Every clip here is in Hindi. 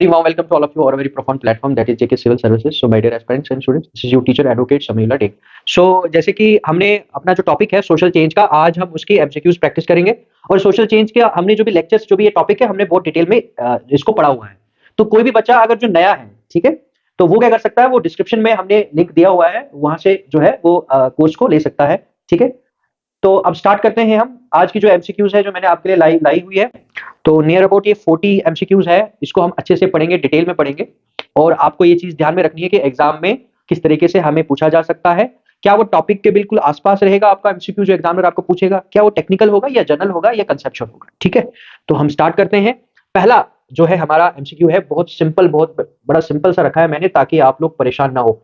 Very warm welcome to all of you on a very profound platform that is JK Civil Services. So my dear aspirants and students, this is your teacher advocate Samila Dek. So जैसे कि हमने अपना जो टॉपिक है सोशल चेंज का, आज हम उसकी एमसीक्यूज प्रैक्टिस करेंगे और सोशल चेंज के हमने जो भी लेक्चर्स जो भी ये टॉपिक है हमने बहुत डिटेल में इसको पढ़ा हुआ है। तो कोई भी बच्चा अगर जो नया है, ठीक है, तो वो क्या कर सकता है, वो डिस्क्रिप्शन में हमने लिंक दिया हुआ है, वहां से जो है वो कोर्स को ले सकता है। ठीक है, तो अब स्टार्ट करते हैं हम आज की जो एमसीक्यूज है जो मैंने आपके लिए लाई हुई है। तो नियर अबाउट ये 40 एमसीक्यूज है, इसको हम अच्छे से पढ़ेंगे, डिटेल में पढ़ेंगे। और आपको ये चीज ध्यान में रखनी है कि एग्जाम में किस तरीके से हमें पूछा जा सकता है। क्या वो टॉपिक के बिल्कुल आसपास रहेगा आपका एमसीक्यू जो एग्जामिनर आपको पूछेगा, क्या वो टेक्निकल होगा या जनरल होगा या कंसेप्चुअल होगा। ठीक है, तो हम स्टार्ट करते हैं। पहला जो है हमारा एमसीक्यू है बहुत सिंपल, बहुत बड़ा सिंपल सा रखा है मैंने ताकि आप लोग परेशान ना हो।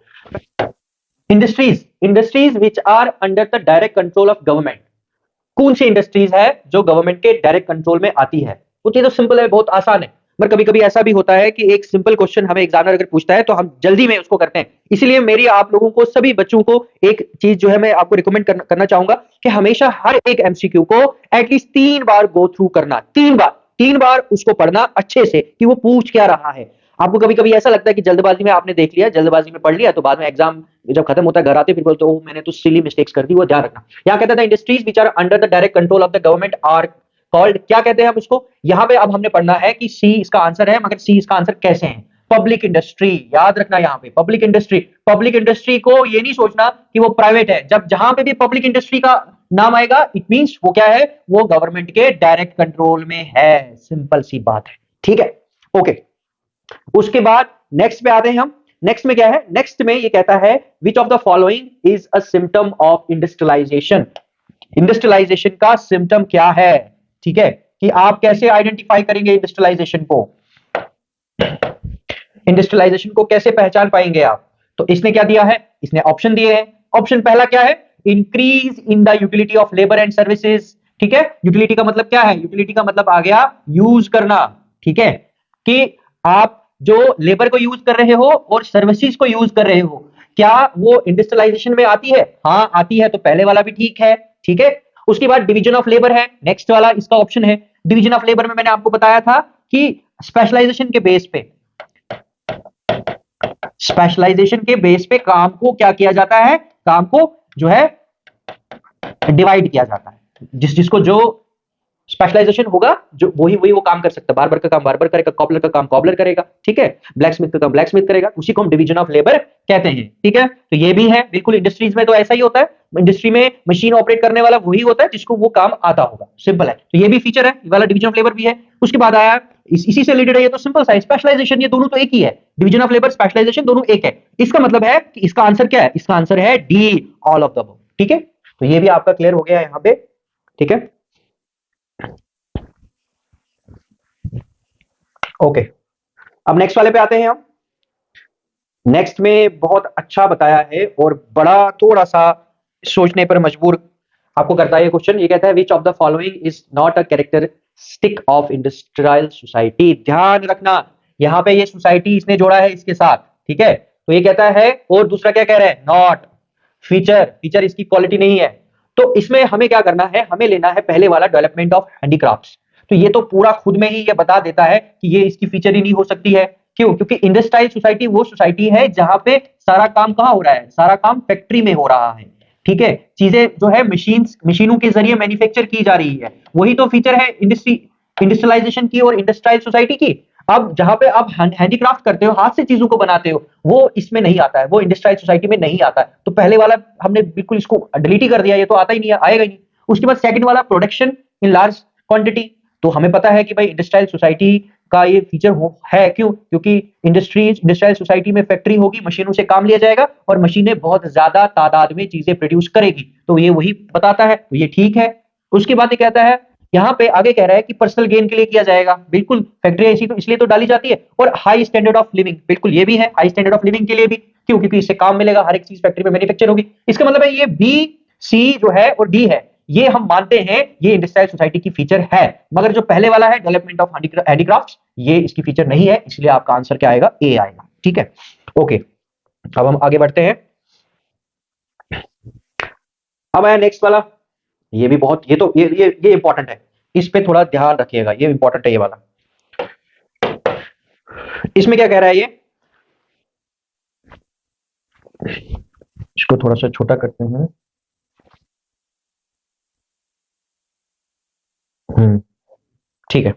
Industries which are under the direct control of government, कौन सी इंडस्ट्रीज है जो गवर्नमेंट के डायरेक्ट कंट्रोल में आती है। वो चीज तो सिंपल है, बहुत आसान है, मगर कभी कभी ऐसा भी होता है कि एक सिंपल क्वेश्चन हमें एग्जामिनर अगर पूछता है तो हम जल्दी में उसको करते हैं। इसीलिए मेरी आप लोगों को, सभी बच्चों को एक चीज जो है मैं आपको रिकमेंड करना चाहूंगा कि हमेशा हर एक एमसीक्यू को एटलीस्ट 3 बार गो थ्रू करना, 3 बार उसको पढ़ना अच्छे से कि वो पूछ क्या रहा है। आपको कभी कभी ऐसा लगता है कि जल्दबाजी में आपने देख लिया, जल्दबाजी में पढ़ लिया, तो बाद में एग्जाम जब खत्म होता है घर आते फिर बोलते हो मैंने तो सिली मिस्टेक्स कर दी। वो ध्यान रखना। यहाँ कहता था industries which are under the direct control of the government are called, क्या कहते हैं हम उसको। यहाँ पे अब हमने पढ़ना है कि सी इसका आंसर है, मगर सी इसका आंसर कैसे है। पब्लिक इंडस्ट्री, याद रखना यहाँ पे पब्लिक इंडस्ट्री। पब्लिक इंडस्ट्री को ये नहीं सोचना कि वो प्राइवेट है, जब जहां पे भी पब्लिक इंडस्ट्री का नाम आएगा इट मींस वो क्या है, वो गवर्नमेंट के डायरेक्ट कंट्रोल में है। सिंपल सी बात है, ठीक है, ओके। उसके बाद नेक्स्ट पे आते हैं हम। नेक्स्ट में क्या है, नेक्स्ट में ये कहता है which of the following is a symptom of industrialisation. Industrialisation का सिम्टम क्या है, ठीक है, कि आप कैसे आइडेंटिफाई करेंगे इंडस्ट्रियलाइजेशन को, इंडस्ट्रियलाइजेशन को कैसे पहचान पाएंगे आप। तो इसने क्या दिया है, इसने ऑप्शन दिए हैं। ऑप्शन पहला क्या है, increase in the utility of labour and services. ठीक है, यूटिलिटी का मतलब क्या है, यूटिलिटी का मतलब आ गया यूज करना। ठीक है, कि आप जो लेबर को यूज कर रहे हो और सर्विसेज को यूज कर रहे हो, क्या वो इंडस्ट्रियलाइजेशन में आती है। हाँ आती है, तो पहले वाला भी ठीक है। ठीक है, उसके बाद डिवीजन ऑफ लेबर है, नेक्स्ट वाला इसका ऑप्शन है। डिवीजन ऑफ लेबर में मैंने आपको बताया था कि स्पेशलाइजेशन के बेस पे, स्पेशलाइजेशन के बेस पे काम को क्या किया जाता है, काम को जो है डिवाइड किया जाता है। जिसको जो स्पेशलाइजेशन होगा जो वही वही वो काम कर सकता है। बार्बर का काम बार्बर करेगा, कॉबलर का काम कॉबलर करेगा, ठीक है, ब्लैक स्मिथ का काम ब्लैक स्मिथ करेगा, उसी को हम डिवीजन ऑफ लेबर कहते हैं। ठीक है, तो ये भी है बिल्कुल, इंडस्ट्रीज में तो ऐसा ही होता है। इंडस्ट्री में मशीन ऑपरेट करने वाला वही होता है जिसको वो काम आता होगा, सिंपल है। तो ये भी फीचर है, ये वाला डिवीजन ऑफ लेबर भी है। उसके बाद आया इसी से रिलेटेड है, ये तो सिंपल सा स्पेशलाइजेशन, ये दोनों तो एक ही है, डिवीजन ऑफ लेबर स्पेशलाइजेशन दोनों एक है। इसका मतलब है कि इसका आंसर क्या है, इसका आंसर है D, all of the above. ठीक है, तो ये भी आपका क्लियर हो गया यहाँ पे। ठीक है, ओके, अब नेक्स्ट वाले पे आते हैं हम। नेक्स्ट में बहुत अच्छा बताया है और बड़ा थोड़ा सा सोचने पर मजबूर आपको करता है ये क्वेश्चन। ये कहता है which of the following is not a characteristic of industrial society. ध्यान रखना, यहाँ पे ये सोसाइटी इसने जोड़ा है इसके साथ। ठीक है, तो ये कहता है, और दूसरा क्या कह रहा है, नॉट फीचर, फीचर इसकी क्वालिटी नहीं है। तो इसमें हमें क्या करना है, हमें लेना है पहले वाला डेवलपमेंट ऑफ हैंडीक्राफ्ट्स। तो ये तो पूरा खुद में ही ये बता देता है कि ये इसकी फीचर ही नहीं हो सकती है। क्यों, क्योंकि इंडस्ट्रियल सोसाइटी वो सोसाइटी है जहां पे सारा काम कहां हो रहा है, सारा काम फैक्ट्री में हो रहा है। ठीक है, चीजें जो है मशीनों के जरिए मैन्युफैक्चर की जा रही है, वही तो फीचर है इंडस्ट्रियलाइजेशन की और इंडस्ट्रियल सोसाइटी की। अब जहां पे आप हैंडीक्राफ्ट करते हो, हाथ से चीजों को बनाते हो, वो इसमें नहीं आता है, वो इंडस्ट्रियल सोसाइटी में नहीं आता है। तो पहले वाला हमने बिल्कुल इसको डिलीट ही कर दिया, ये तो आता ही नहीं है, आएगा ही नहीं। उसके बाद सेकंड वाला प्रोडक्शन इन लार्ज क्वांटिटी, तो हमें पता है कि भाई इंडस्ट्रियल सोसाइटी का ये फीचर है। क्यों, क्योंकि इंडस्ट्रियल सोसाइटी में फैक्ट्री होगी, मशीनों से काम लिया जाएगा और मशीनें बहुत ज्यादा तादाद में चीजें प्रोड्यूस करेगी, तो ये वही बताता है, तो ये ठीक है। उसके बाद ये कहता है, यहाँ पे आगे कह रहा है कि पर्सनल गेन के लिए किया जाएगा, बिल्कुल फैक्ट्री ऐसी तो इसलिए तो डाली जाती है। और हाई स्टैंडर्ड ऑफ लिविंग, बिल्कुल ये भी है, हाई स्टैंडर्ड ऑफ लिविंग के लिए भी। क्यों, क्योंकि इससे काम मिलेगा, हर एक चीज फैक्ट्री में मैन्युफैक्चर होगी। इसका मतलब है ये बी, सी जो है और डी है, ये हम मानते हैं ये इंडस्ट्रियल सोसाइटी की फीचर है। मगर जो पहले वाला है डेवलपमेंट ऑफ हैंडीक्राफ्ट्स, ये इसकी फीचर नहीं है, इसलिए आपका आंसर क्या आएगा, ए आएगा। ठीक है, ओके, अब हम आगे बढ़ते हैं। अब आया नेक्स्ट वाला, ये भी बहुत, ये तो ये इंपॉर्टेंट है, इस पे थोड़ा ध्यान रखिएगा, ये इंपॉर्टेंट है ये वाला। इसमें क्या कह रहा है ये, इसको थोड़ा सा छोटा करते हैं। ठीक है।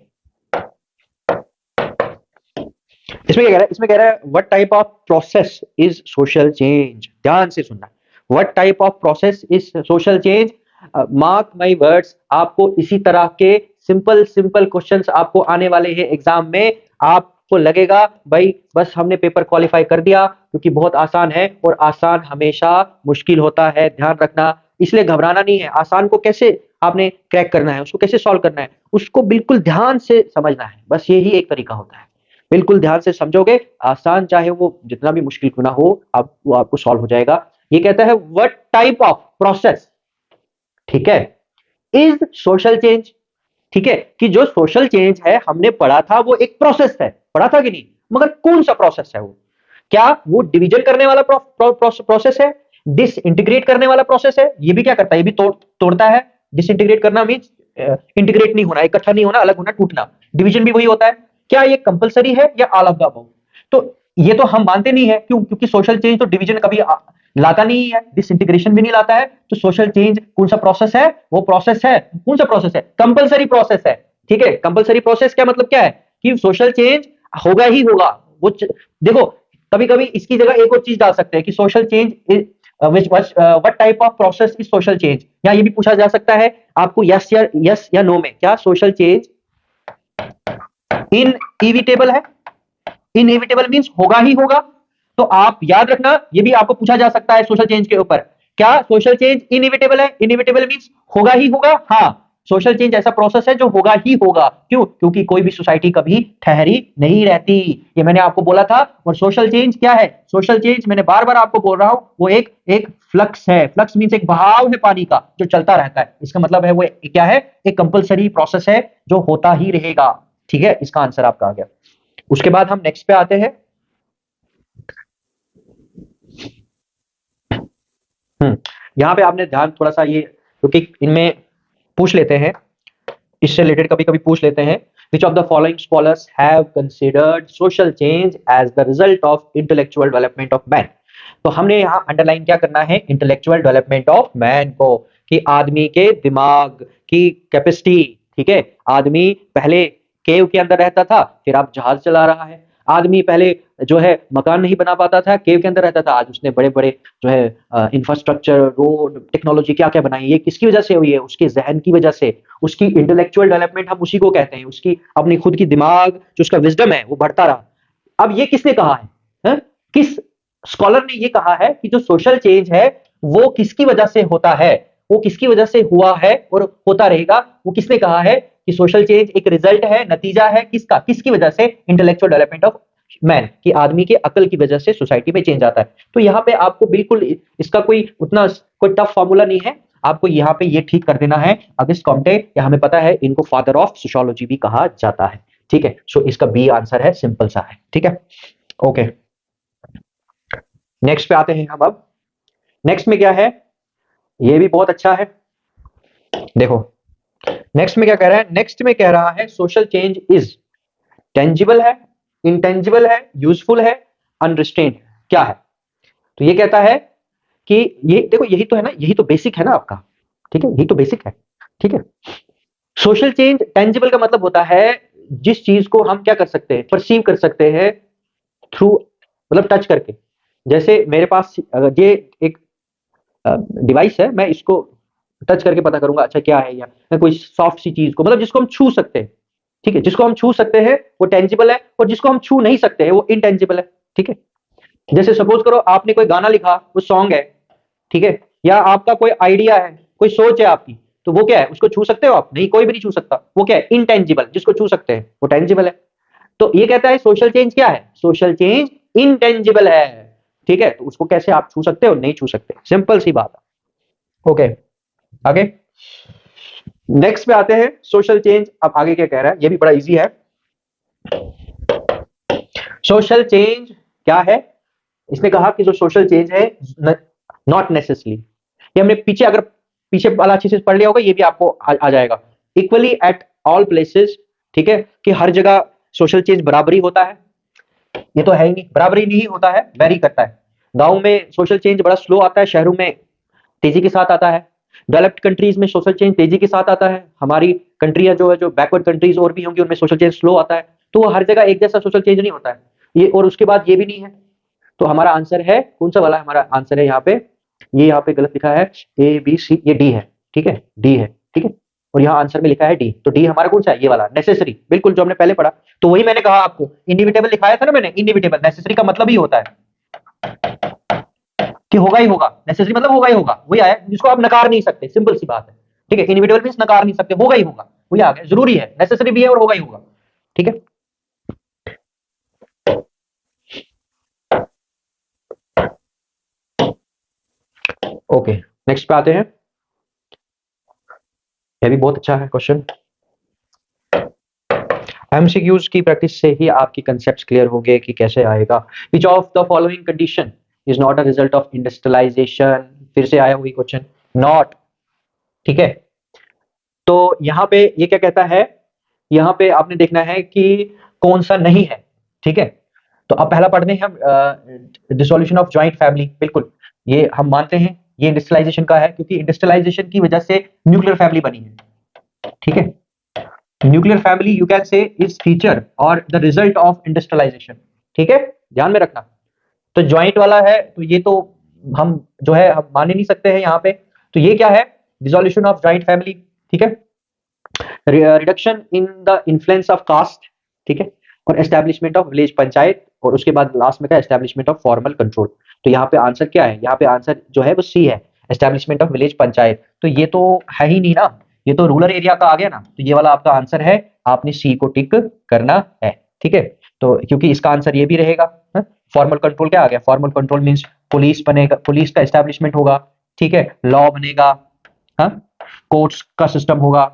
इसमें क्या कह रहा है, इसमें कह रहा है what type of process is social change. ध्यान से सुनना, what type of process is social change. Mark my words, आपको इसी तरह के सिंपल सिंपल क्वेश्चंस आपको आने वाले हैं एग्जाम में। आपको लगेगा भाई बस हमने पेपर क्वालिफाई कर दिया, क्योंकि बहुत आसान है, और आसान हमेशा मुश्किल होता है, ध्यान रखना। इसलिए घबराना नहीं है। आसान को कैसे आपने क्रैक करना है, उसको कैसे सॉल्व करना है, उसको बिल्कुल ध्यान से समझना है, बस यही एक तरीका होता है। बिल्कुल ध्यान से समझोगे, आसान चाहे वो जितना भी मुश्किल क्यों ना हो, आप वो आपको सॉल्व हो जाएगा। ये कहता है व्हाट टाइप ऑफ प्रोसेस, ठीक है, इज सोशल चेंज। ठीक है, कि जो सोशल चेंज है हमने पढ़ा था वो एक प्रोसेस है, पढ़ा था कि नहीं, मगर कौन सा प्रोसेस है वो? क्या वो डिवीजन करने वाला प्रोसेस है, डिसइंटीग्रेट करने वाला प्रोसेस है? ये भी क्या करता है, ये भी तोड़ता है। डिसइंटीग्रेट करना मीन्स इंटीग्रेट नहीं होना, इकट्ठा नहीं होना, अलग होना, टूटना। डिवीजन भी वही होता है। क्या ये कंपलसरी है या ऑल ऑफ द अबव? तो ये तो हम मानते नहीं है, क्यों? क्योंकि सोशल चेंज तो डिवीजन कभी लाता नहीं है, डिसइंटीग्रेशन भी नहीं लाता है। तो सोशल चेंज कौन सा प्रोसेस है? वो प्रोसेस है, कौन सा प्रोसेस है? कंपलसरी प्रोसेस है। ठीक है, कंपलसरी प्रोसेस क्या मतलब क्या है, कि सोशल चेंज होगा ही होगा। देखो, कभी कभी इसकी जगह एक और चीज डाल सकते हैं कि social change what type of process is social change. या ये भी पूछा जा सकता है आपको यस या नो में, क्या सोशल चेंज इनएविटेबल है? इनएविटेबल मींस होगा ही होगा। तो आप याद रखना, ये भी आपको पूछा जा सकता है सोशल चेंज के ऊपर, क्या सोशल चेंज इनएविटेबल है? इनएविटेबल मींस होगा ही होगा। हाँ, सोशल चेंज ऐसा प्रोसेस है जो होगा ही होगा। क्यों? क्योंकि कोई भी सोसाइटी कभी ठहरी नहीं रहती, ये मैंने आपको बोला था। और सोशल चेंज क्या है? सोशल चेंज मैंने बार बार आपको बोल रहा हूं, वो एक एक फ्लक्स है। फ्लक्स मींस एक बहाव है पानी का जो चलता रहता है। इसका मतलब है वो क्या है? एक कंपलसरी प्रोसेस है जो होता ही रहेगा। ठीक है, इसका आंसर आपका आ गया। उसके बाद हम नेक्स्ट पे आते हैं। यहां पे आपने ध्यान थोड़ा सा ये, क्योंकि इनमें पूछ लेते हैं, इससे रिलेटेड कभी कभी पूछ लेते हैं, which of the following scholars have considered social change as the result of intellectual development of man। तो हमने यहाँ अंडरलाइन क्या करना है? इंटेलेक्चुअल डेवलपमेंट ऑफ मैन को, कि आदमी के दिमाग की कैपेसिटी। ठीक है, आदमी पहले केव के अंदर रहता था, फिर आप जहाज चला रहा है। आदमी पहले जो है मकान नहीं बना पाता था, केव के अंदर रहता था, आज उसने बड़े बड़े जो है इंफ्रास्ट्रक्चर, रोड, टेक्नोलॉजी क्या क्या बनाई। ये किसकी वजह से हुई है? उसके जहन की वजह से। उसकी इंटेलेक्चुअल डेवलपमेंट हम उसी को कहते हैं, उसकी अपनी खुद की दिमाग, जो उसका विजडम है वो बढ़ता रहा। अब ये किसने कहा है? किस स्कॉलर ने ये कहा है कि जो सोशल चेंज है वो किसकी वजह से होता है, वो किसकी वजह से हुआ है और होता रहेगा? वो किसने कहा है कि सोशल चेंज एक रिजल्ट है, नतीजा है किसका? किसकी वजह से? इंटेलेक्चुअल डेवलपमेंट ऑफ मैन, कि आदमी के अकल की वजह से सोसाइटी में चेंज आता है। तो यहाँ पे आपको बिल्कुल इसका कोई उतना कोई टफ फॉर्मूला नहीं है, आपको यहाँ पे ये ठीक कर देना है। अगस्त कॉम्टे, या हमें पता है इनको फादर ऑफ सोशियोलॉजी भी कहा जाता है। ठीक है, सो इसका बी आंसर है, सिंपल सा है। ठीक है, ओके, नेक्स्ट पे आते हैं हम। अब नेक्स्ट में क्या है, ये भी बहुत अच्छा है। देखो नेक्स्ट में क्या कह रहा है, नेक्स्ट में कह रहा है सोशल चेंज इज टेंजिबल है, इंटेंजिबल है, यूजफुल है, अनरिस्ट्रेन्ड है। क्या है? तो ये कहता है कि ये देखो, यही तो है ना, यही तो बेसिक है ना आपका। ठीक है, यही तो बेसिक है। ठीक है, सोशल चेंज टेंजिबल का मतलब होता है जिस चीज को हम क्या कर सकते हैं, परसीव कर सकते हैं थ्रू, मतलब टच करके। जैसे मेरे पास ये एक डिवाइस है, मैं इसको टच करके पता करूंगा अच्छा क्या है, या मैं कोई सॉफ्ट सी चीज को, मतलब जिसको हम छू सकते हैं। ठीक है, जिसको हम छू सकते हैं वो टेंजिबल है, और जिसको हम छू नहीं सकते हैं वो इनटेंजिबल है। ठीक है, जैसे सपोज करो आपने कोई गाना लिखा, वो सॉन्ग है। ठीक है, या आपका कोई आइडिया है, कोई सोच है आपकी, तो वो क्या है? उसको छू सकते हो आप? नहीं, कोई भी नहीं छू सकता। वो क्या है? इनटेंजिबल। जिसको छू सकते हैं वो टेंजिबल है। तो ये कहता है सोशल चेंज क्या है? सोशल चेंज इनटेंजिबल है। ठीक है, तो उसको कैसे आप छू सकते हो? नहीं छू सकते, सिंपल सी बात है। ओके, आगे नेक्स्ट पे आते हैं, सोशल चेंज। अब आगे क्या कह रहा है, ये भी बड़ा इजी है। सोशल चेंज क्या है? इसने कहा कि जो सोशल चेंज है नॉट नेसेसरी, ये हमने पीछे, अगर पीछे वाला अच्छे से पढ़ लिया होगा, ये भी आपको आ जाएगा। Equally at all places. ठीक है, कि हर जगह सोशल चेंज बराबरी होता है। ये तो है ही नहीं, बराबर ही नहीं होता है, वेरी करता है। गांव में सोशल चेंज बड़ा स्लो आता है, शहरों में तेजी के साथ आता है। डेवलप्ड कंट्रीज में सोशल चेंज तेजी के साथ आता है, हमारी कंट्रियां जो है, जो बैकवर्ड कंट्रीज और भी होंगी, उनमें सोशल चेंज स्लो आता है। तो हर जगह एक जैसा सोशल चेंज नहीं होता है ये, और उसके बाद ये भी नहीं है। तो हमारा आंसर है कौन सा वाला? हमारा आंसर है यहाँ पे, ये यहाँ पे गलत लिखा है, ए बी सी, ये डी है, ठीक है, डी है, ठीक है। और यहाँ आंसर में लिखा है डी, तो डी हमारा कौन सा है? ये वाला, नेसेसरी, बिल्कुल जो हमने पहले पढ़ा। तो वही मैंने कहा आपको, इनएविटेबल लिखाया था ना मैंने, इनएविटेबल, नेसेसरी का मतलब ही होता है कि होगा ही होगा, नेसेसरी मतलब होगा ही होगा, वही आया जिसको आप नकार नहीं सकते, सिंपल सी बात है, ठीक है। इनएविटेबल मींस नकार नहीं सकते, होगा ही होगा, वही आ गया, जरूरी है, नेसेसरी भी है और होगा ही होगा, ठीक है। ओके, नेक्स्ट पे आते हैं। यह भी बहुत अच्छा है क्वेश्चन। एमसीक्यूज की प्रैक्टिस से ही आपकी कंसेप्ट्स क्लियर होंगे कि कैसे आएगा। Which of the following condition is not a result of industrialisation? फिर से आया वही क्वेश्चन, नॉट, ठीक है। तो यहाँ पे ये क्या कहता है, यहाँ पे आपने देखना है कि कौन सा नहीं है, ठीक है। तो अब पहला पढ़ने हैं हम, डिसोल्यूशन ऑफ जॉइंट फैमिली, बिल्कुल ये हम मानते हैं ये इंडस्ट्रियलाइजेशन का है, क्योंकि इंडस्ट्रियलाइजेशन की वजह से न्यूक्लियर फैमिली बनी है, ठीक है। Nuclear family you can say is feature और द रिजल्ट ऑफ इंडस्ट्रियलाइजेशन, ठीक है, ध्यान में रखना। तो ज्वाइंट वाला है, तो ये तो हम जो है हम मान ही नहीं सकते हैं यहाँ पे। तो ये क्या है? डिसोल्यूशन ऑफ जॉइंट फैमिली, ठीक है। Reduction in the influence of caste, ठीक है, और एस्टेब्लिशमेंट ऑफ विलेज पंचायत, और उसके बाद लास्ट में क्या? Establishment of formal control. तो यहाँ पे आंसर क्या है? यहाँ पे आंसर जो है वो सी है, एस्टेब्लिशमेंट ऑफ विलेज पंचायत। तो ये तो है ही नहीं ना, ये तो रूरल एरिया का आ गया ना, तो ये वाला आपका आंसर है, आपने सी को टिक करना है, ठीक है। तो क्योंकि इसका आंसर ये भी रहेगा। फॉर्मल कंट्रोल क्या आ गया? फॉर्मल कंट्रोल मींस पुलिस बनेगा, पुलिस का एस्टेब्लिशमेंट होगा, ठीक है, लॉ बनेगा, हाँ, कोर्ट्स का सिस्टम होगा,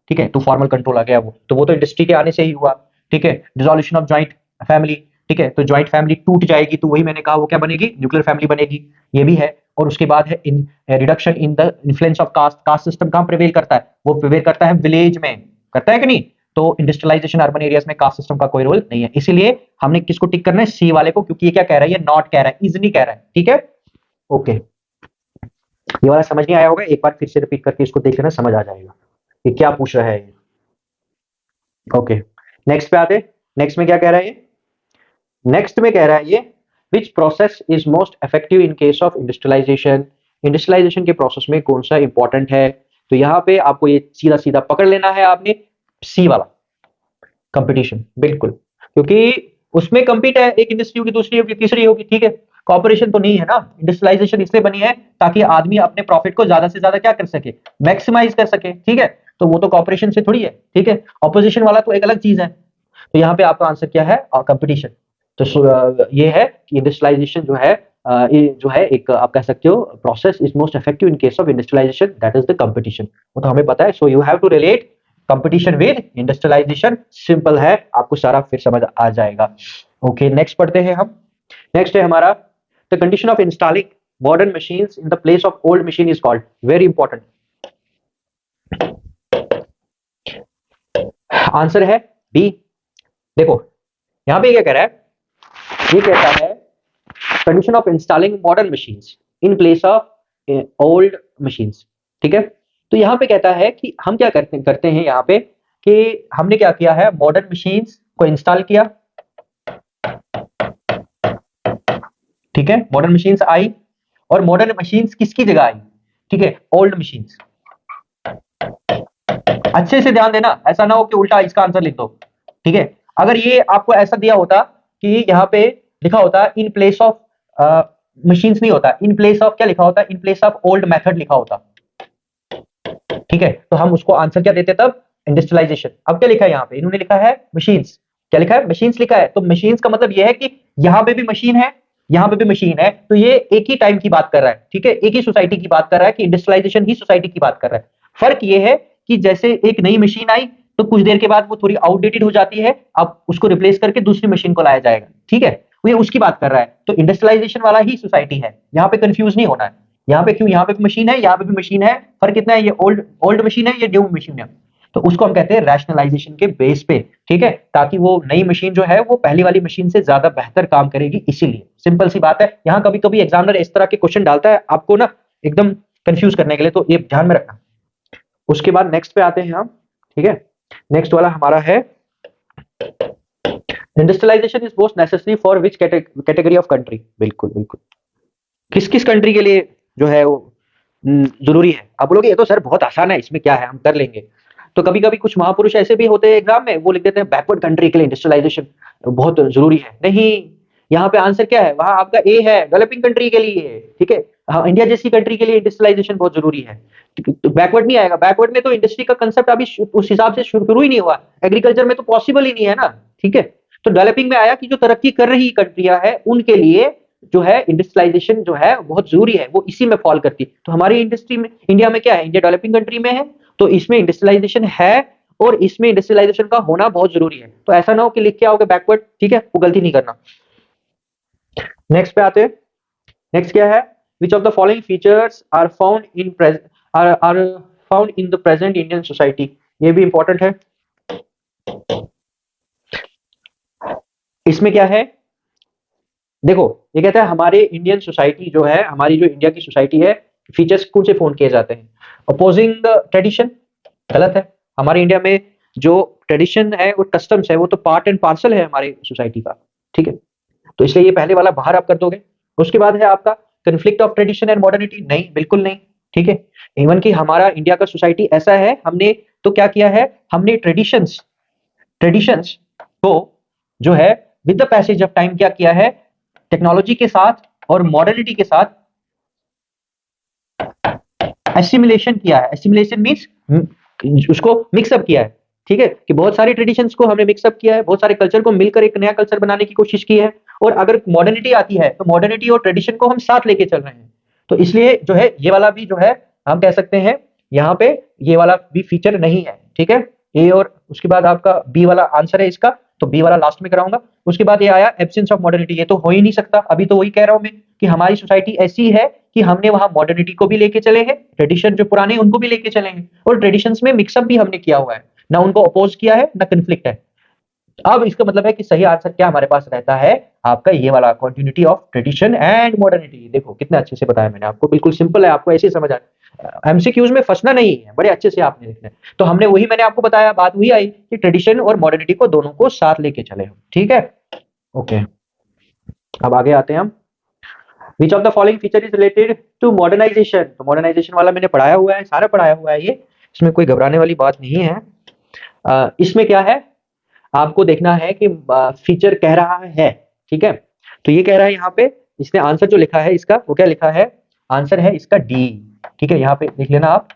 ठीक है। तो फॉर्मल कंट्रोल आ गया वो तो इंडस्ट्री के आने से ही हुआ, ठीक है। डिसोल्यूशन ऑफ जॉइंट फैमिली, ठीक है, तो जॉइंट फैमिली टूट जाएगी, तो वही मैंने कहा वो क्या बनेगी? न्यूक्लियर फैमिली बनेगी, ये भी है। और उसके बाद है in reduction in the influence of caste, caste system कहां प्रिवेल करता है? वो प्रिवेल करता है विलेज में, करता है कि नहीं? तो इंडस्ट्रियलाइजेशन अर्बन एरियाज में कास्ट सिस्टम का कोई रोल नहीं है, इसीलिए हमने किसको टिक करना है? सी वाले को, क्योंकि ये क्या कह रहा है? ये नॉट कह रहा है, इज नहीं कह रहा है, ठीक है। ओके, ये वाला समझ नहीं आया होगा, एक बार फिर से रिपीट करके इसको देख लेना, समझ आ जाएगा ये क्या पूछ रहा है ये। ओके, नेक्स्ट पे आते। नेक्स्ट में क्या कह रहा है ये? नेक्स्ट में कह रहा है ये, which process is most effective in case of industrialisation? Industrialisation के प्रोसेस में कौन सा इंपॉर्टेंट है? तो यहाँ पे आपको ये सीधा सीधा पकड़ लेना है आपने, सी वाला, कंपटीशन, बिल्कुल, क्योंकि उसमें कंपीट है, एक इंडस्ट्री होगी, दूसरी होगी, तीसरी होगी, ठीक है। कॉर्पोरेशन तो नहीं है ना। इंडस्ट्रियलाइजेशन इसलिए बनी है ताकि आदमी अपने प्रॉफिट को ज्यादा से ज्यादा क्या कर सके? मैक्सिमाइज कर सके, ठीक है। तो वो तो कॉर्पोरेशन से थोड़ी है, ठीक है। ऑपोजिशन वाला तो एक अलग चीज है। तो यहाँ पे आपका आंसर क्या है? कंपटीशन। तो ये है कि इंडस्ट्रियलाइजेशन जो है, ये जो है एक आप कह सकते हो process is most effective in case of industrialisation, that is the competition. वो तो हमें पता है। So you have to relate competition with industrialisation, simple है, आपको सारा फिर समझ आ जाएगा। ओके, नेक्स्ट पढ़ते हैं हम। नेक्स्ट है हमारा, the condition of installing modern machines in the place of old machine is called, very important. Answer है बी। देखो यहां पे क्या कह रहा है? ये कहता है condition of installing modern machines in place of old machines, ठीक है। तो यहां पे कहता है कि हम क्या करते हैं यहाँ पे, कि हमने क्या किया है? मॉडर्न मशीन्स को इंस्टॉल किया, ठीक है। मॉडर्न मशीन्स आई, और मॉडर्न मशीन्स किसकी जगह आई? ठीक है, ओल्ड मशीन्स। अच्छे से ध्यान देना, ऐसा ना हो कि उल्टा इसका आंसर लिख दो, ठीक है। अगर ये आपको ऐसा दिया होता कि यहाँ पे लिखा होता इन प्लेस ऑफ मशीन्स, नहीं होता, इन प्लेस ऑफ क्या लिखा होता? In place of old method लिखा होता, ठीक है। तो हम उसको आंसर क्या देते तब? इंडस्ट्रियलाइजेशन। अब क्या लिखा है यहाँ पे? इन्होंने लिखा है मशीन्स। क्या लिखा है? मशीन्स लिखा है। तो मशीन्स का मतलब यह है कि यहाँ पे भी मशीन है, यहाँ पे भी मशीन है, तो ये एक ही टाइम की बात कर रहा है, ठीक है, एक ही सोसाइटी की बात कर रहा है, कि इंडस्ट्रियलाइजेशन ही सोसाइटी की बात कर रहा है। फर्क ये है कि जैसे एक नई मशीन आई तो कुछ देर के बाद वो थोड़ी आउटडेटेड हो जाती है, अब उसको रिप्लेस करके दूसरी मशीन को लाया जाएगा, ठीक है। वो ये उसकी बात कर रहा है। तो इंडस्ट्रियलाइजेशन वाला ही सोसाइटी है, यहाँ पे कंफ्यूज नहीं होना है। यहाँ पे क्यों? यहाँ पे भी मशीन है, यहाँ पे भी मशीन है, फर्क कितना है? ये ओल्ड मशीन है, ये न्यू मशीन है। तो उसको हम कहते हैं रैशनलाइजेशन के बेस पे, ठीक है, ताकि वो नई मशीन जो है वो पहली वाली मशीन से ज्यादा बेहतर काम करेगी, इसीलिए सिंपल सी बात है। यहाँ कभी कभी एग्जामिनर इस तरह के क्वेश्चन डालता है आपको ना एकदम कंफ्यूज करने के लिए, तो ये ध्यान में रखना। उसके बाद नेक्स्ट पे आते हैं हम, ठीक है। नेक्स्ट वाला हमारा है industrialisation is most necessary for which category of country. बिल्कुल बिल्कुल, किस किस कंट्री के लिए जो है वो जरूरी है। आप बोलोगे ये तो सर बहुत आसान है, इसमें क्या है, हम कर लेंगे। तो कभी कभी कुछ महापुरुष ऐसे भी होते हैं एग्जाम में, वो लिख देते हैं बैकवर्ड कंट्री के लिए इंडस्ट्रियलाइजेशन बहुत जरूरी है। नहीं, यहाँ पे आंसर क्या है, वहां आपका ए है, डेवलपिंग कंट्री के लिए, ठीक है। हाँ, इंडिया जैसी कंट्री के लिए इंडस्ट्रियलाइजेशन बहुत जरूरी है। तो बैकवर्ड नहीं आएगा, बैकवर्ड में तो इंडस्ट्री का कंसेप्ट अभी उस हिसाब से शुरू ही नहीं हुआ, एग्रीकल्चर में तो पॉसिबल ही नहीं है ना, ठीक है। तो डेवलपिंग में आया कि जो तरक्की कर रही कंट्रियां है उनके लिए जो है इंडस्ट्रियलाइजेशन जो है बहुत जरूरी है, वो इसी में फॉल करती है। तो हमारी इंडस्ट्री में, इंडिया में क्या है, इंडिया डेवलपिंग कंट्री में है, तो इसमें इंडस्ट्रियलाइजेशन है और इसमें इंडस्ट्रियलाइजेशन का होना बहुत जरूरी है। तो ऐसा ना हो कि लिख के आओगे बैकवर्ड, ठीक है, वो गलती नहीं करना। नेक्स्ट पे आते हैं। नेक्स्ट क्या है, which of the following features are found in the present Indian society. ये भी इंपॉर्टेंट है। इसमें क्या है, देखो ये कहता है हमारे इंडियन सोसाइटी जो है, हमारी जो इंडिया की सोसाइटी है, फीचर्स कौन से फोन किए जाते हैं। अपोजिंग द ट्रेडिशन, गलत है। हमारे इंडिया में जो ट्रेडिशन है और कस्टम्स है वो तो पार्ट एंड पार्सल है हमारी सोसाइटी का, ठीक है। तो इसलिए ये पहले वाला बाहर आप कर दोगे। उसके बाद है आपका conflict of tradition and modernity, नहीं बिल्कुल नहीं, ठीक है। इवन कि हमारा इंडिया का सोसाइटी ऐसा है, हमने तो क्या किया है, हमने ट्रेडिशंस ट्रेडिशंस को जो है with the passage of time क्या किया है, टेक्नोलॉजी के साथ और मॉडर्निटी के साथ एसिमिलेशन किया है। एसिमिलेशन मींस उसको मिक्सअप किया है, ठीक है, कि बहुत सारी ट्रेडिशंस को हमने मिक्सअप किया है, बहुत सारे कल्चर को मिलकर एक नया कल्चर बनाने की कोशिश की है। और अगर मॉडर्निटी आती है तो मॉडर्निटी और ट्रेडिशन को हम साथ लेके चल रहे हैं। तो इसलिए जो है ये वाला भी जो है हम कह सकते हैं यहाँ पे ये वाला भी फीचर नहीं है, ठीक है। ए और उसके बाद आपका बी वाला आंसर है इसका, तो बी वाला लास्ट में कराऊंगा। उसके बाद ये आया एब्सेंस ऑफ मॉडर्निटी, ये तो हो ही नहीं सकता। अभी तो वही कह रहा हूं मैं कि हमारी सोसाइटी ऐसी है कि हमने वहां मॉडर्निटी को भी लेके चले हैं, ट्रेडिशन जो पुराने उनको भी लेके चले हैं, और ट्रेडिशंस में मिक्सअप भी हमने किया हुआ है, ना उनको अपोज किया है ना कन्फ्लिक्ट है। अब इसका मतलब है कि सही आंसर क्या हमारे पास रहता है, आपका ये वाला continuity of tradition and modernity. देखो कितने अच्छे से बताया मैंने आपको, बिल्कुल सिंपल है, आपको ऐसे ही समझ आए, एमसीक्यूज में फंसना नहीं है, बड़े अच्छे से आपने लिखना है। तो हमने वही मैंने आपको बताया, बात वही आई कि ट्रेडिशन और मॉडर्निटी को दोनों को साथ लेके चले हम, ठीक है। ओके, अब आगे आते हैं हम। Which of the following feature is related to modernisation. तो मॉडर्नाइजेशन वाला मैंने पढ़ाया हुआ है, सारा पढ़ाया हुआ है ये, इसमें कोई घबराने वाली बात नहीं है। इसमें क्या है, आपको देखना है कि फीचर कह रहा है, ठीक है। तो ये कह रहा है यहाँ पे, इसने आंसर जो लिखा है इसका, वो क्या लिखा है, आंसर है इसका डी, ठीक है। यहाँ पे लिख लेना आप,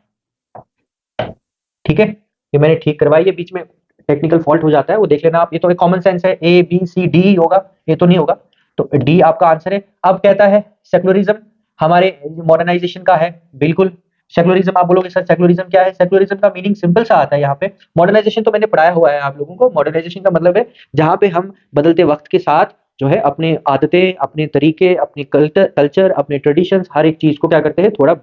ठीक है। ये मैंने ठीक करवाई है, बीच में टेक्निकल फॉल्ट हो जाता है, वो देख लेना आप। ये तो एक कॉमन सेंस है, ए बी सी डी होगा, ये तो नहीं होगा, तो डी आपका आंसर है। अब कहता है सेक्युलरिज्म हमारे मॉडर्नाइजेशन का है, बिल्कुल। सेक्युलरिज्म आप बोलोगे सर सेक्युलरिज्म क्या है, सेक्युलरिज्म का मीनिंग सिंपल सा आता है यहाँ पे। मॉडर्नाइजेशन तो मैंने पढ़ाया हुआ है आप लोगों को, मॉडर्नाइजेशन का मतलब है जहाँ पे हम बदलते वक्त के साथ जो है अपने आदतें, अपने तरीके, अपने कल्चर, अपने ट्रेडिशंस, हर एक चीज को क्या करते हैं, थोड़ा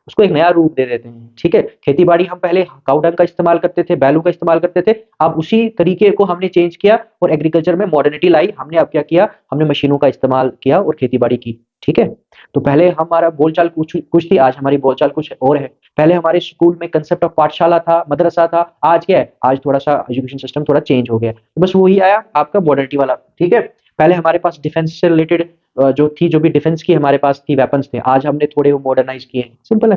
उसको एक नया रूप दे देते हैं, ठीक है। खेती बाड़ी हम पहले काऊ डंग का इस्तेमाल करते थे, बैलों का इस्तेमाल करते थे, अब उसी तरीके को हमने चेंज किया और एग्रीकल्चर में मॉडर्निटी लाई। हमने अब क्या किया, हमने मशीनों का इस्तेमाल किया और खेती बाड़ी की, ठीक है। तो पहले हमारा बोलचाल कुछ थी, आज हमारी बोलचाल कुछ और है। पहले हमारे स्कूल में कंसेप्ट ऑफ पाठशाला था, मदरसा था, आज क्या है, आज थोड़ा सा एजुकेशन सिस्टम थोड़ा चेंज हो गया, तो बस वही आया आपका मॉडर्निटी वाला, ठीक है। पहले हमारे पास डिफेंस से रिलेटेड जो थी, जो भी डिफेंस की हमारे पास थी, वेपन्स थे, आज हमने थोड़े वो मॉडर्नाइज किए हैं, सिंपल है।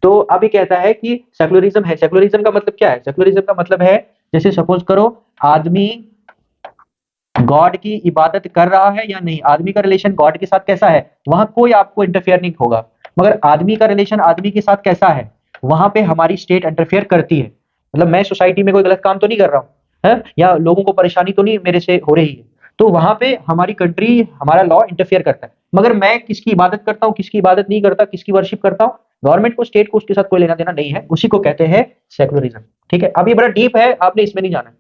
तो अभी कहता है कि सेक्युलरिज्म है, सेक्युलरिज्म का मतलब क्या है, सेक्युलरिज्म का मतलब है जैसे सपोज करो आदमी गॉड की इबादत कर रहा है या नहीं, आदमी का रिलेशन गॉड के साथ कैसा है, वहां कोई आपको इंटरफेयर नहीं होगा। मगर आदमी का रिलेशन आदमी के साथ कैसा है, वहां पे हमारी स्टेट इंटरफेयर करती है। मतलब मैं सोसाइटी में कोई गलत काम तो नहीं कर रहा हूँ है, या लोगों को परेशानी तो नहीं मेरे से हो रही है, तो वहां पे हमारी कंट्री, हमारा लॉ इंटरफेयर करता है। मगर मैं किसकी इबादत करता हूँ, किसकी इबादत नहीं करता, किसकी वर्शिप करता हूँ, गवर्नमेंट को, स्टेट को उसके साथ कोई लेना देना नहीं है, उसी को कहते हैं सेक्युलरिज्म, ठीक है। अब ये बड़ा डीप है, आपने इसमें नहीं जाना।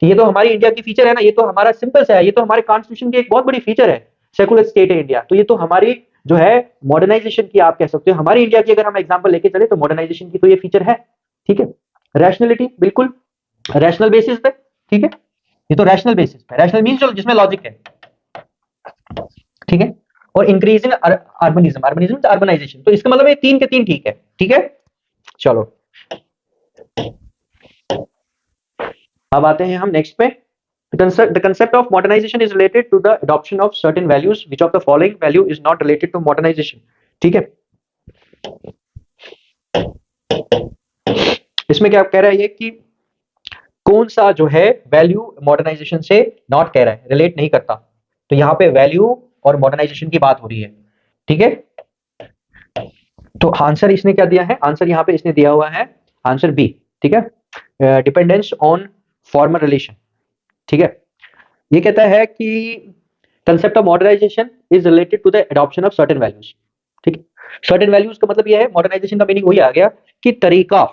तो ये तो हमारी इंडिया की फीचर है ना, ये तो हमारा सिंपल सा है, ये तो हमारे कॉन्स्टिट्यूशन की एक बहुत बड़ी फीचर है, सेकुलर स्टेट है इंडिया। तो ये तो हमारी जो है मॉडर्नाइजेशन की आप कह सकते हो, हमारी इंडिया की अगर हम एग्जांपल लेके चले तो मॉडर्नाइजेशन की तो ये फीचर है, ठीक है। रैशनैलिटी, बिल्कुल रैशनल बेसिस पे, ठीक है, ये तो रैशनल बेसिस पे, रैशनल मीन्स जो जिसमें लॉजिक है, ठीक है। और increase in urbanism, urbanism urbanisation, तो इसका मतलब ये तीन के तीन ठीक है, ठीक है। चलो अब आते हैं हम नेक्स्ट पे। The concept of modernization is related to the adoption of certain values. Which of the following value is not related to modernization? ठीक है, इसमें क्या कह रहा है ये कि कौन सा जो है वैल्यू मॉडर्नाइजेशन से नॉट कह रहा है, रिलेट नहीं करता। तो यहाँ पे वैल्यू और मॉडर्नाइजेशन की बात हो रही है, ठीक है। तो आंसर इसने क्या दिया है, आंसर यहाँ पे इसने दिया हुआ है आंसर बी, ठीक है, डिपेंडेंस ऑन फॉर्मल रिलेशन, ठीक है। ये कहता है कि concept of modernisation is related to the adoption of certain values, ठीक है। सर्टेन वैल्यूज का मतलब ये है, मॉडर्नाइजेशन का मीनिंग वही आ गया कि तरीका,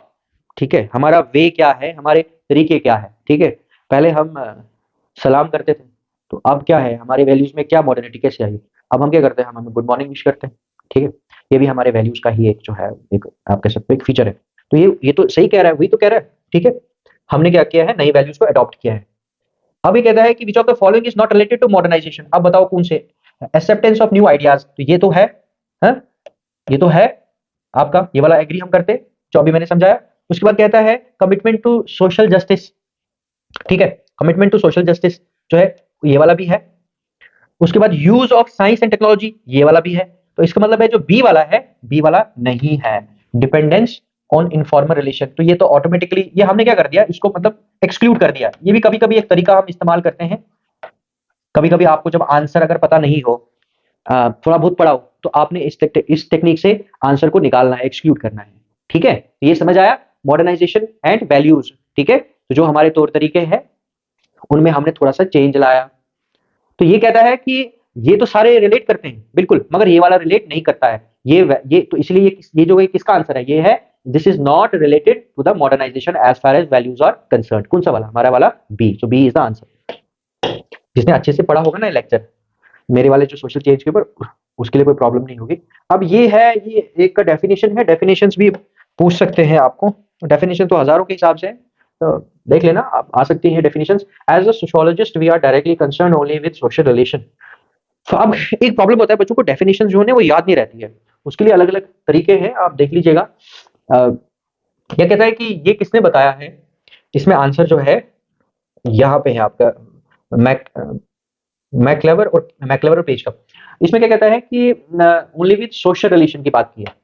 ठीक है, हमारा वे क्या है, हमारे तरीके क्या है, ठीक है। पहले हम सलाम करते थे, तो अब क्या है, हमारे वैल्यूज में क्या मॉडर्निटी कैसे आई, अब हम क्या करते हैं, हम हमें गुड मॉर्निंग विश करते हैं, ठीक है। ये भी हमारे वैल्यूज का ही एक जो है, एक आप कह सकते हो एक फीचर है। तो ये तो सही कह रहा है, वही तो कह रहा है, ठीक है। हमने क्या किया है, नई वैल्यूज को अडॉप्ट किया है। अब ये कहता है कि which of the following is not related to modernisation, अब बताओ कौन से, एक्सेप्टेंस ऑफ न्यू आइडियाज, तो ये तो है, हा? ये तो है आपका, ये वाला एग्री हम करते, जो अभी मैंने समझाया। उसके बाद कहता है कमिटमेंट टू सोशल जस्टिस, ठीक है, कमिटमेंट टू सोशल जस्टिस जो है ये वाला भी है। उसके बाद use of science and technology, ये वाला भी है। तो इसका मतलब है जो बी वाला है, बी वाला नहीं है, डिपेंडेंस ऑन इनफॉर्मल रिलेशन। तो ये तो ऑटोमेटिकली, ये हमने क्या कर दिया, इसको मतलब एक्सक्लूड कर दिया। ये भी कभी कभी एक तरीका हम इस्तेमाल करते हैं, कभी कभी आपको जब आंसर अगर पता नहीं हो, थोड़ा बहुत पढ़ा हो, तो आपने इस टेक्निक से आंसर को निकालना है, एक्सक्लूड करना है, ठीक है। ये समझ आया, मॉडर्नाइजेशन एंड वैल्यूज, ठीक है। तो जो हमारे तौर तरीके हैं उनमें हमने थोड़ा सा चेंज लाया। तो ये कहता है कि ये तो सारे रिलेट करते हैं बिल्कुल, मगर ये वाला रिलेट नहीं करता है, ये तो इसलिए ये जो किसका आंसर है, ये है this is not related to the modernisation as far as values are concern. कौन सा वाला, हमारा वाला B, so B is the answer. जिसने अच्छे से पढ़ा होगा ना लेक्चर मेरे वाले जो सोशल चेंज के ऊपर, उसके लिए कोई प्रॉब्लम नहीं होगी। अब ये है, ये एक का डेफिनेशन है, डेफिनेशंस भी पूछ सकते हैं आपको, डेफिनेशन तो हजारों के हिसाब से है, तो देख लेना, आप आ सकती है definitions. As a sociologist we are directly concern only with social relation. तो अब एक प्रॉब्लम होता है बच्चों को, डेफिनेशन जो है वो याद नहीं रहती है, उसके लिए अलग अलग तरीके हैं, आप देख लीजिएगा। यह कहता है कि ये किसने बताया है, इसमें आंसर जो है यहाँ पे है आपका मैक्लेवर और पेज का। इसमें क्या कहता है कि ओनली विद सोशल रिलेशन की बात की है।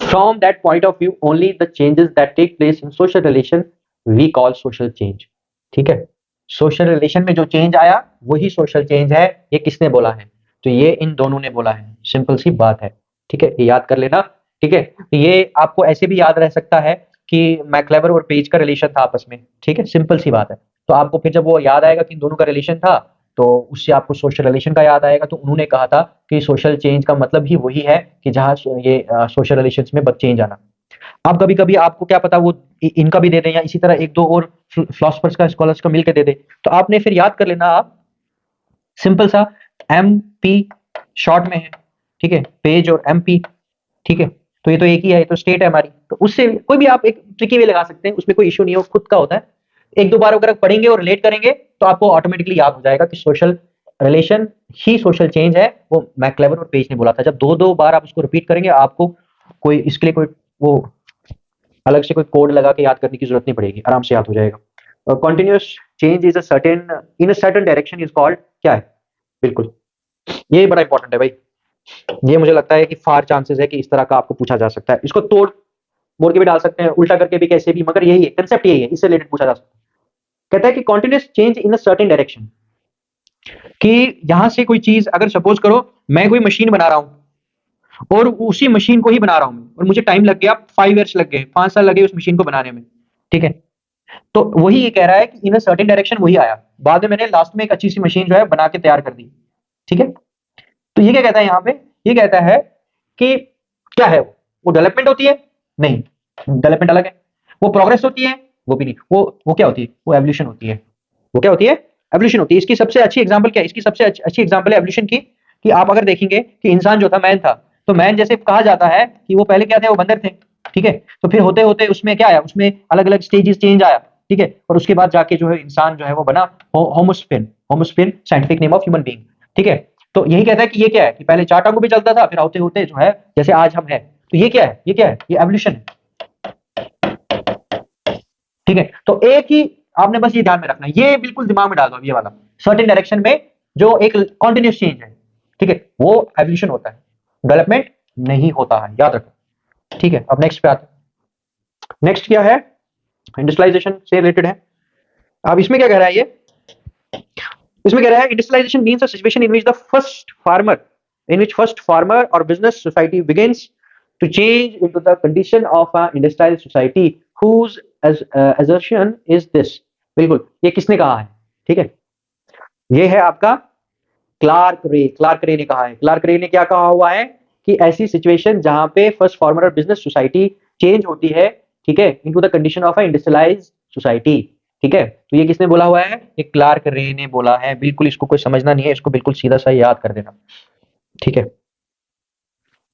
From that point of view only the changes that take place in social relation we call social change, ठीक है। सोशल रिलेशन में जो चेंज आया वही सोशल चेंज है, ये किसने बोला है, तो ये इन दोनों ने बोला है, सिंपल सी बात है, ठीक है। ये याद कर लेना, ठीक है। ये आपको ऐसे भी याद रह सकता है कि मैक्लेवर और पेज का रिलेशन था आपस में, ठीक है, सिंपल सी बात है। तो आपको फिर जब वो याद आएगा कि इन दोनों का रिलेशन था, तो उससे आपको सोशल रिलेशन का याद आएगा। तो उन्होंने कहा था कि सोशल चेंज का मतलब ही वही है कि जहां ये सोशल रिलेशंस में चेंज आना। अब कभी कभी आपको क्या पता वो इनका भी दे दें, या इसी तरह एक दो और फिलोसफर्स का, स्कॉलर्स का मिलकर दे दे, तो आपने फिर याद कर लेना, आप सिंपल सा एम पी शॉर्ट में है, ठीक है, पेज और एम पी, ठीक है। तो ये तो एक ही है, ये तो स्टेट है हमारी, तो उससे कोई भी आप एक ट्रिकी वे लगा सकते हैं, उसमें कोई इश्यू नहीं हो, खुद का होता है। एक दो बार अगर पढ़ेंगे और रिलेट करेंगे तो आपको ऑटोमेटिकली याद हो जाएगा कि सोशल रिलेशन ही सोशल चेंज है, वो मैक्लेवर और पेज ने बोला था। जब दो दो बार आप उसको रिपीट करेंगे, आपको कोई इसके लिए कोई वो अलग से कोई कोड लगा के याद करने की जरूरत नहीं पड़ेगी, आराम से याद हो जाएगा। Continuous change is a certain in a certain direction is called क्या है, बिल्कुल ये बड़ा इंपॉर्टेंट है भाई। ये मुझे लगता है कि फार चांसेस है कि इस तरह का आपको पूछा जा सकता है, इसको तोड़ मोड़ के भी डाल सकते हैं, उल्टा करके भी, कैसे भी, मगर यही है कंसेप्ट, यही है, इससे रिलेटेड पूछा जा सकता है। कहता है कि continuous change in a certain direction, कि यहां से कोई चीज, अगर सपोज करो मैं कोई मशीन बना रहा हूं और उसी मशीन को ही बना रहा हूं मैं, और मुझे टाइम लग गया 5 ईयर्स लग गए, 5 साल लगे उस मशीन को बनाने में, ठीक है। तो वही ये कह रहा है कि इन अ सर्टेन डायरेक्शन वही आया, बाद में मैंने लास्ट में एक अच्छी सी मशीन जो है बना के तैयार कर दी, ठीक है। तो ये क्या कहता है यहाँ पे, ये कहता है कि क्या है वो डेवलपमेंट होती है, नहीं, डेवलपमेंट अलग है। वो प्रोग्रेस होती है, वो भी नहीं। वो क्या होती है, वो एवोल्यूशन होती है। वो क्या होती है, एवोल्यूशन होती है। इसकी सबसे अच्छी एग्जांपल क्या है, इसकी सबसे अच्छी एग्जांपल है एवोल्यूशन की, कि आप अगर देखेंगे कि इंसान जो था, मैन था, तो मैन जैसे कहा जाता है कि वो पहले क्या थे, वो बंदर थे, ठीक है। तो फिर होते होते उसमें क्या आया, उसमें अलग अलग स्टेजेस चेंज आया, ठीक है। और उसके बाद जाके जो है इंसान जो है वो बना homo sapiens. Homo sapiens scientific name of human being, ठीक है। तो यही कहता है कि ये क्या है, कि पहले 4 टांगों पे चलता था, फिर होते होते जो है जैसे आज हम हैं, तो ये क्या है, ये क्या है, ये एवोल्यूशन है, ठीक है। तो एक ही आपने बस ये ध्यान में रखना है, ये बिल्कुल दिमाग में डाल दो, ये वाला सर्टेन डायरेक्शन में जो एक कॉन्टिन्यूस चेंज है, ठीक है, वो एवोल्यूशन होता है, डेवलपमेंट नहीं होता है, याद रखो, ठीक है। अब नेक्स्ट पे आते हैं। नेक्स्ट क्या है, इंडस्ट्रियलाइजेशन से रिलेटेड है। अब इसमें क्या कह रहा है, ये इसमें कह रहा है industrialization means a situation in which the first farmer और business society begins to change into the condition of an industrial society whose assertion is this। बिल्कुल, ये किसने कहा है, ठीक है, ये है आपका क्लार्क रे ने कहा है। क्लार्क रे ने क्या कहा हुआ है कि ऐसी सिचुएशन जहां पे फर्स्ट फार्मर और बिजनेस सोसाइटी चेंज होती है, ठीक है, into the condition of a industrialised society, ठीक है। तो ये किसने बोला हुआ है, ये क्लार्क रे ने बोला है। बिल्कुल इसको कोई समझना नहीं है, इसको बिल्कुल सीधा सा याद कर देना, ठीक है।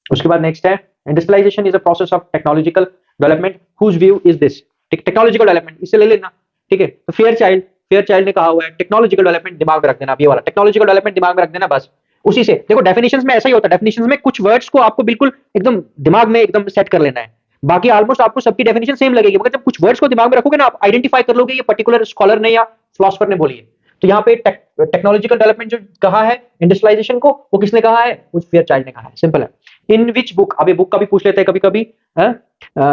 उसके बाद नेक्स्ट है industrialisation is a process of technological development whose view is this. Technological development इसे ले लेना, ठीक है। तो फेयर चाइल्ड ने कहा हुआ है टेक्नोलॉजिकल डेवलपमेंट, दिमाग में रख देना, ये वाला टेक्नोलॉजिकल डेवलपमेंट दिमाग में रख देना बस। उसी से देखो डेफिनेशंस में ऐसा ही होता है, डेफिनेशंस में कुछ वर्ड्स को आपको बिल्कुल एकदम दिमाग में एकदम सेट कर लेना है, बाकी ऑलमोस्ट आपको सबकी डेफिनेशन सेम लगेगी, मगर जब कुछ वर्ड्स को दिमाग में रखोगे ना, आप आइडेंटिफाई कर लोगे ये पर्टिकुलर स्कॉलर ने या फिलोसफर ने बोली है। तो यहाँ पे टेक्नोलॉजिकल डेवलपमेंट जो कहा है इंडस्ट्रियलाइजेशन को, वो किसने कहा है, वो फेयर चाइल्ड ने कहा है, सिंपल है। इन विच बुक, अब ये बुक का भी पूछ लेते हैं कभी कभी,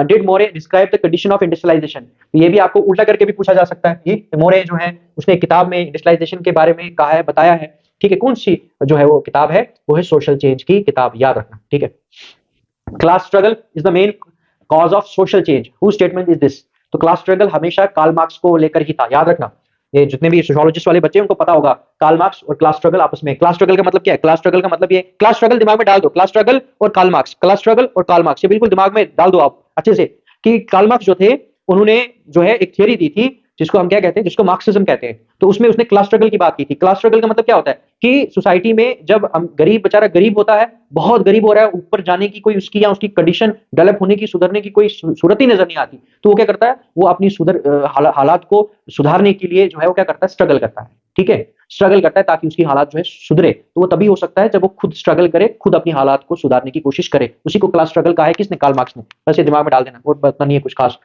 did Moore describe the condition of industrialisation. ये भी आपको उल्टा करके भी पूछा जा सकता है। ये मोरे जो है उसने एक किताब में इंडस्ट्रियलाइजेशन के बारे में कहा है, बताया है, ठीक है। कौन सी जो है वो किताब है, वो है सोशल चेंज की किताब, याद रखना, ठीक है। Class struggle is the main cause of social change, who statement is this. तो क्लास स्ट्रगल हमेशा कार्ल मार्क्स को लेकर ही था, याद रखना। ये जितने भी सोशियोलॉजिस्ट वाले बच्चे हैं उनको पता होगा, कार्ल मार्क्स और क्लास स्ट्रगल आपस में। क्लास स्ट्रगल का मतलब क्या है, क्लास स्ट्रगल का मतलब ये, क्लास स्ट्रगल दिमाग में डाल दो, क्लास स्ट्रगल और कार्ल मार्क्स, क्लास स्ट्रगल और कार्ल मार्क्स, ये बिल्कुल दिमाग में डाल दो आप अच्छे से, कि कार्ल मार्क्स जो थे उन्होंने जो है एक थियरी दी थी जिसको हम क्या कहते हैं, जिसको मार्क्सिज्म कहते हैं। तो उसमें उसने क्लास स्ट्रगल की बात की थी। क्लास स्ट्रगल का मतलब क्या होता है कि सोसाइटी में जब गरीब बेचारा गरीब होता है, बहुत गरीब हो रहा है, ऊपर जाने की कोई उसकी या उसकी कंडीशन डेवलप होने की, सुधरने की कोई सूरत ही नजर नहीं आती, तो वो क्या करता है, वो अपनी हालात को सुधारने के लिए जो है वो क्या करता है, स्ट्रगल करता है, ठीक है। स्ट्रगल करता है ताकि उसकी हालात जो है सुधरे। तो वो तभी हो सकता है जब वो खुद स्ट्रगल करे, खुद अपनी हालात को सुधारने की कोशिश करे। उसी को क्लास स्ट्रगल कहा है किसने, कार्ल मार्क्स ने। बस ये दिमाग में डाल देना, और इतना नहीं है कुछ खास।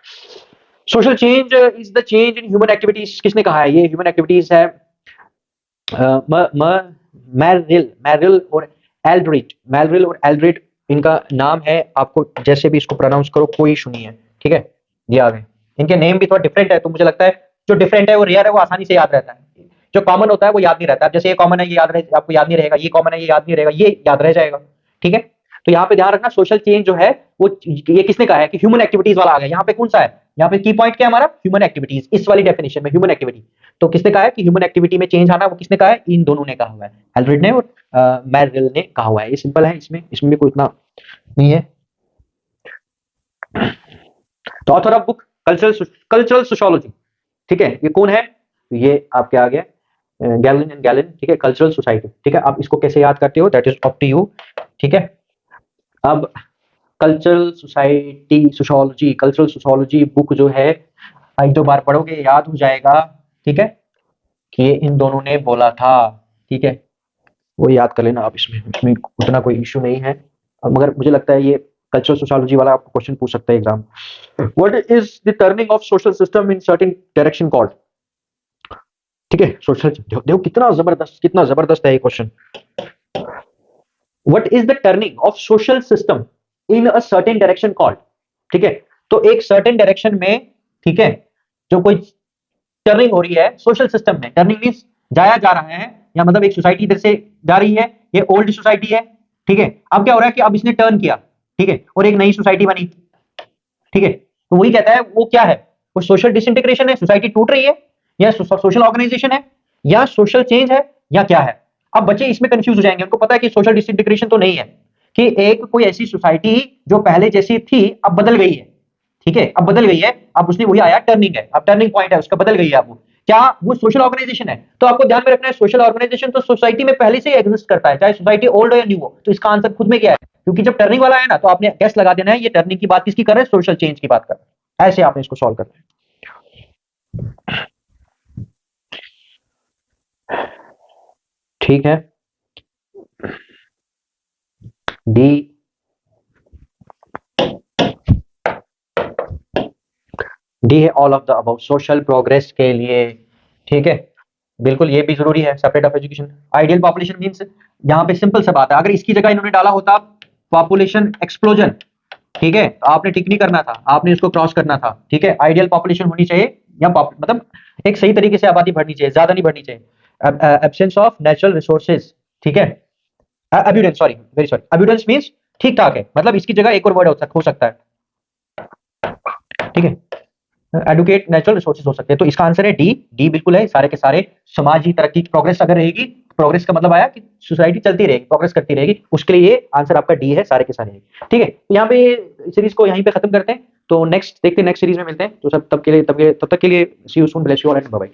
Social change is the change in human activities, किसने कहा है, ये ह्यूमन एक्टिविटीज है मैरिल और एल्ड्रिट इनका नाम है। आपको जैसे भी इसको प्रोनाउंस करो कोई इशू नहीं है, ठीक है। ये आ गए, इनके नेम भी थोड़ा डिफरेंट है, तो मुझे लगता है जो डिफरेंट है वो रेयर है, वो आसानी से याद रहता है। जो कॉमन होता है वो याद नहीं रहता। जैसे ये कॉमन है, ये याद रहे, आपको याद नहीं रहेगा, ये कॉमन है, ये याद नहीं रहेगा, ये याद रह जाएगा, ठीक है। तो यहाँ पे ध्यान रखना, सोशल चेंज जो है वो ये किसने कहा है, कि ह्यूमन एक्टिविटीज वाला आ गया। यहाँ पे कौन सा है, यहाँ पे की पॉइंट क्या है हमारा, ह्यूमन एक्टिविटीज, इस वाली डेफिनेशन में ह्यूमन एक्टिविटी। तो किसने कहा है कि ह्यूमन एक्टिविटी में चेंज आना, वो किसने कहा है, इन दोनों ने कहा हुआ है, एल्ड्रिड ने और मैरिल ने कहा हुआ है। ये सिंपल है, इसमें भी कोई इतना नहीं है। तो author of book cultural sociology, ठीक है, ये कौन है, ये आपके आ गया गैलिन एंड गैलिन, ठीक है, कल्चरल सोसाइटी, ठीक है। आप इसको कैसे याद करते हो, that is up to you, ठीक है। अब कल्चरल सोशियोलॉजी बुक जो है एक दो बार पढ़ोगे याद हो जाएगा, ठीक है, कि ये इन दोनों ने बोला था, ठीक है, वो याद कर लेना आप। इसमें उतना कोई इश्यू नहीं है, मगर मुझे लगता है ये कल्चरल सोशियोलॉजी वाला आपको क्वेश्चन पूछ सकता है exam. What is the turning of social system in certain direction called, ठीक है। सोशल, देखो कितना जबरदस्त है ये question. What is the turning of social system in a certain direction called, ठीक है। तो एक सर्टेन डायरेक्शन में, ठीक है, जो कोई टर्निंग हो रही है सोशल सिस्टम में, टर्निंग मींस जाया जा रहा है, या मतलब एक सोसाइटी इधर से जा रही है, ये ओल्ड सोसाइटी है, ठीक है। अब क्या हो रहा है कि अब इसने टर्न किया, ठीक है, और एक नई सोसाइटी बनी, ठीक है। तो वही कहता है वो क्या है, वो सोशल डिसइंटीग्रेशन है, सोसाइटी टूट रही है, या सोशल ऑर्गेनाइजेशन है, या सोशल चेंज है, या क्या है। अब बच्चे इसमें कंफ्यूज हो जाएंगे, उनको पता है कि सोशल डिसइंटीग्रेशन तो नहीं है, कि एक कोई ऐसी सोसाइटी जो पहले जैसी थी अब बदल गई है, ठीक है, अब बदल गई है, अब उसने वही आया टर्निंग है, अब टर्निंग पॉइंट है उसका, बदल गई है अब वो। क्या वो सोशल ऑर्गेनाइजेशन है? तो आपको ध्यान में रखना है, सोशल ऑर्गेनाइजेशन तो सोसाइटी में पहले से ही एग्जिस्ट करता है, चाहे सोसाइटी ओल्ड हो या न्यू हो। तो इसका आंसर खुद में क्या है? क्योंकि जब टर्निंग वाला है ना, तो आपने गेस लगा देना है ये टर्निंग की बात किसकी कर रहे हैं, सोशल चेंज की बात कर रहे हैं। ऐसे आपने इसको सॉल्व करना है। ठीक है, डी डी है all of the above social progress के लिए। ठीक है, बिल्कुल ये भी जरूरी है, separate of education. Ideal population means, यहाँ पे सिंपल सा बात है, अगर इसकी जगह इन्होंने डाला होता पॉपुलेशन एक्सप्लोजन, ठीक है, तो आपने टिक नहीं करना था, आपने उसको क्रॉस करना था। ठीक है, आइडियल पॉपुलेशन होनी चाहिए या मतलब एक सही तरीके से आबादी बढ़नी चाहिए, ज्यादा नहीं बढ़नी चाहिए। एब्सेंस ऑफ नेचुरल रिसोर्सेज, ठीक है, अब्यूडेंस, सॉरी वेरी सॉरी, अब्यूडेंस मींस ठीक ठाक है, मतलब इसकी जगह एक और वर्ड हो सकता है। ठीक है, एडुकेट नेचुरल रिसोर्सेज हो सकते हैं। तो इसका आंसर है डी, डी बिल्कुल है। सारे के सारे समाज ही तरक्की, प्रोग्रेस अगर रहेगी, प्रोग्रेस का मतलब आया कि सोसाइटी चलती रहेगी, प्रोग्रेस करती रहेगी, उसके लिए ये आंसर आपका डी है, सारे के सारे। ठीक है, तो यहाँ पे सीरीज को यहीं पे खत्म करते हैं, तो नेक्स्ट देखते हैं, नेक्स्ट सीरीज में मिलते हैं। तो सब तब तक के लिए see you soon, bless you all and bye bye.